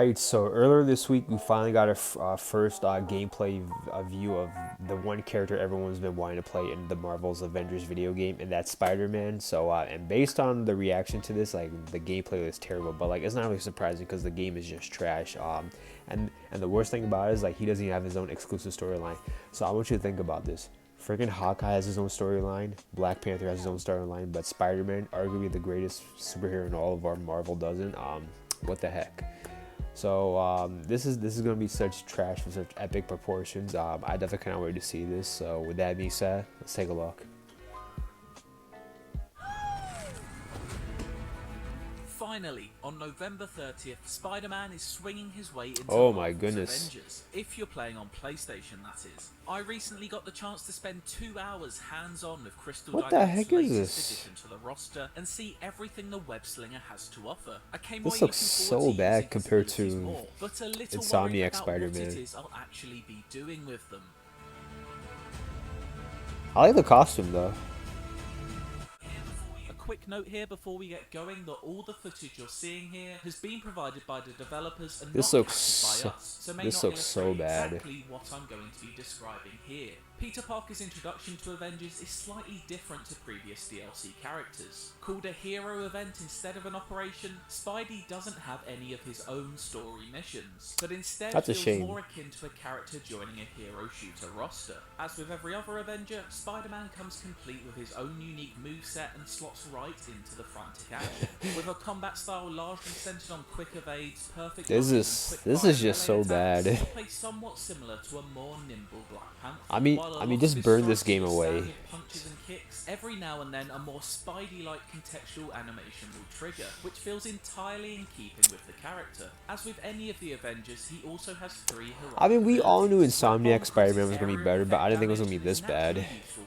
Alright, so earlier this week we finally got our first gameplay view of the one character everyone's been wanting to play in the Marvel's Avengers video game, and that's Spider-Man. So, and based on the reaction to this, like, the gameplay was terrible, but like, it's not really surprising because the game is just trash. And the worst thing about it is, like, he doesn't even have his own exclusive storyline. So I want you to think about this. Freaking Hawkeye has his own storyline, Black Panther has his own storyline, but Spider-Man, arguably the greatest superhero in all of our Marvel, doesn't. What the heck? So this is going to be such trash with such epic proportions. I definitely cannot wait to see this. So with that being said, let's take a look. Finally, on November 30th, Spider-Man is swinging his way into Avengers. If you're playing on PlayStation, that is. I recently got the chance to spend 2 hours hands-on with Crystal Dynamics' latest addition to the roster and see everything the web slinger has to offer. I came away looking so bad compared to more, but a little Insomniac about Spider-Man. what it is I'll actually be doing with them. I like the costume though. Quick note here before we get going that all the footage you're seeing here has been provided by the developers and this not looks by us, so may this not looks so bad. Exactly what I'm going to be describing here. Peter Parker's introduction to Avengers is slightly different to previous DLC characters. Called a hero event instead of an operation, Spidey doesn't have any of his own story missions, but instead feels more akin to a character joining a hero shooter roster. As with every other Avenger, Spider-Man comes complete with his own unique moveset and slots right into the frantic action. With a combat style largely centered on quick evades, perfect this is just so bad. Play somewhat similar to a more nimble Black Panther. I mean, just burn this game away. Punches and kicks, every now and then a more Spidey-like contextual animation will trigger, which feels entirely in keeping with the character. As with any of the Avengers, he also has 3 heroic I mean, we all knew Insomniac Spider-Man was going to be better, but I didn't think it was going to be this bad.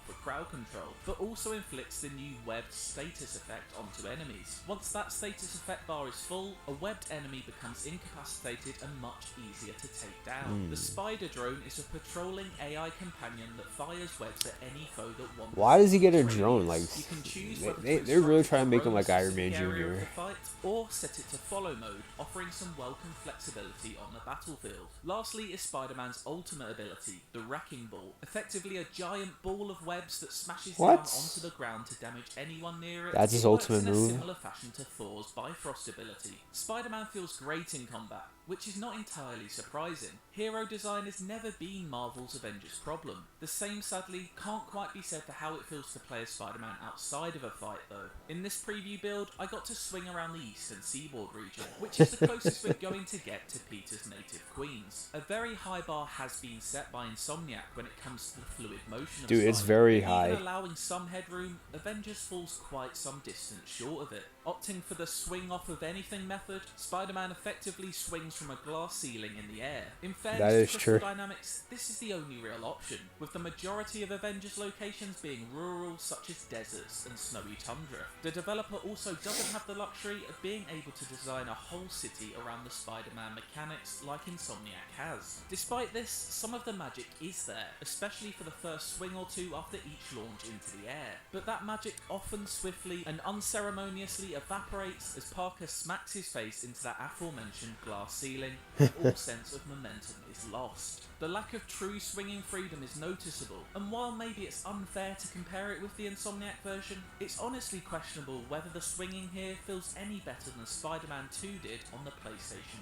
For crowd control, but also inflicts the new webbed status effect onto enemies. Once that status effect bar is full, a webbed enemy becomes incapacitated and much easier to take down. The Spider Drone is a patrolling AI companion that fires webs at any foe that wants. Why does he get a drone? Like, you can choose they're really trying to make him like Iron Man Jr. Or set it to follow mode, offering some welcome flexibility on the battlefield. Lastly is Spider-Man's ultimate ability, the Wrecking Ball, effectively a giant ball of webs that smashes down onto the ground to damage anyone near it. That's his ultimate move. In a similar fashion to Thor's Bifrost ability. Spider-Man feels great in combat, which is not entirely surprising. Hero design has never been Marvel's Avengers problem. The same, sadly, can't quite be said for how it feels to play as Spider-Man outside of a fight, though. In this preview build, I got to swing around the eastern seaboard region, which is the closest we're going to get to Peter's native Queens. A very high bar has been set by Insomniac when it comes to the fluid motion of Dude, it's very high. Even allowing some headroom, Avengers falls quite some distance short of it. Opting for the swing off of anything method, Spider-Man effectively swings from a glass ceiling in the air. In fairness to Crystal Dynamics, this is the only real option, with the majority of Avengers locations being rural such as deserts and snowy tundra. The developer also doesn't have the luxury of being able to design a whole city around the Spider-Man mechanics like Insomniac has. Despite this, some of the magic is there, especially for the first swing or two after each launch into the air. But that magic often swiftly and unceremoniously evaporates as Parker smacks his face into that aforementioned glass ceiling, and all sense of momentum is lost. The lack of true swinging freedom is noticeable, and while maybe it's unfair to compare it with the Insomniac version, it's honestly questionable whether the swinging here feels any better than Spider-Man 2 did on the PlayStation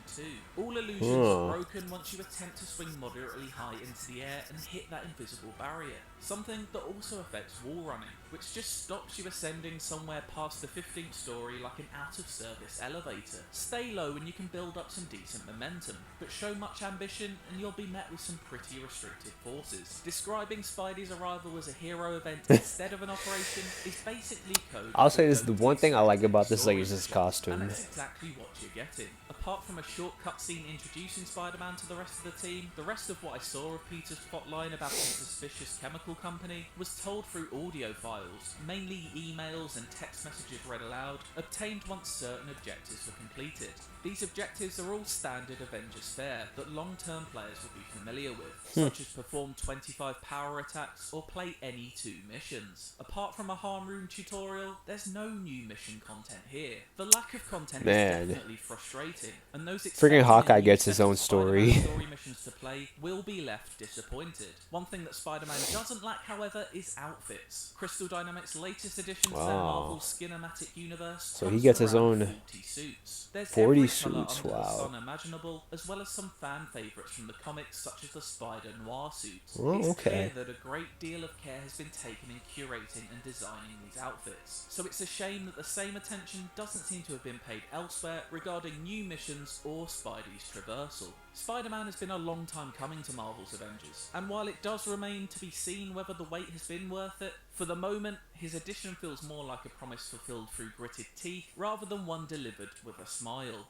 2. All illusions are broken once you attempt to swing moderately high into the air and hit that invisible barrier, something that also affects wall running, which just stops you ascending somewhere past the 15th story like an out-of-service elevator. Stay low and you can build up some decent momentum, but show much ambition and you'll be met with some pretty restricted forces. Describing Spidey's arrival as a hero event instead of an operation is basically code. I'll say this, the one thing I like about this is his costume. And that's exactly what you're getting. Apart from a short cutscene introducing Spider-Man to the rest of the team, the rest of what I saw of Peter's plotline about his suspicious chemical company was told through audio files, mainly emails and text messages read aloud, obtained once certain objectives were completed. These objectives are all standard Avengers fare that long-term players will be familiar with, such as perform 25 power attacks or play any 2 missions. Apart from a harm room tutorial, there's no new mission content here. The lack of content is definitely frustrating, and those Freaking expecting a Hawkeye new gets his set of own Spider-Man story. story missions to play will be left disappointed. One thing that Spider-Man doesn't lack, however, is outfits. Crystal Dynamics' latest addition to their Marvel Skinematic universe So he comes gets with his around own 40 suits. There's 40 every colour suits. under the Wow. sun imaginable, as well as some fan favourites from the comics such as the Spider Noir suits. Oh, It's okay. clear that a great deal of care has been taken in curating and designing these outfits, so it's a shame that the same attention doesn't seem to have been paid elsewhere regarding new missions or Spidey's traversal. Spider-Man has been a long time coming to Marvel's Avengers, and while it does remain to be seen whether the wait has been worth it, for the moment, his addition feels more like a promise fulfilled through gritted teeth rather than one delivered with a smile.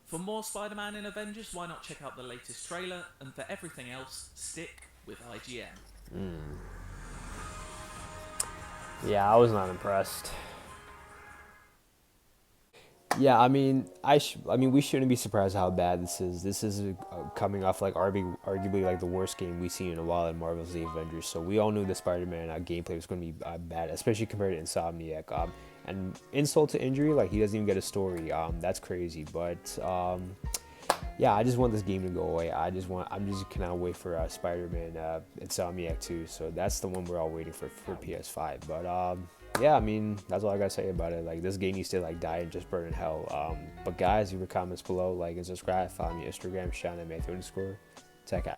For more Spider-Man in Avengers, why not check out the latest trailer, and for everything else, stick with IGN. Yeah, I was not impressed. Yeah, I mean, we shouldn't be surprised how bad this is. This is coming off like arguably like the worst game we've seen in a while in Marvel's The Avengers. So we all knew the Spider-Man gameplay was going to be bad, especially compared to Insomniac. And insult to injury, like he doesn't even get a story. That's crazy. But yeah, I just want this game to go away. I'm just cannot wait for Spider-Man Insomniac 2. So that's the one we're all waiting for PS5. But yeah, I mean, that's all I gotta say about it. Like, this game needs to like die and just burn in hell. But guys, leave your comments below, like and subscribe. Follow me on Instagram, Sean at Matthew_. Check out.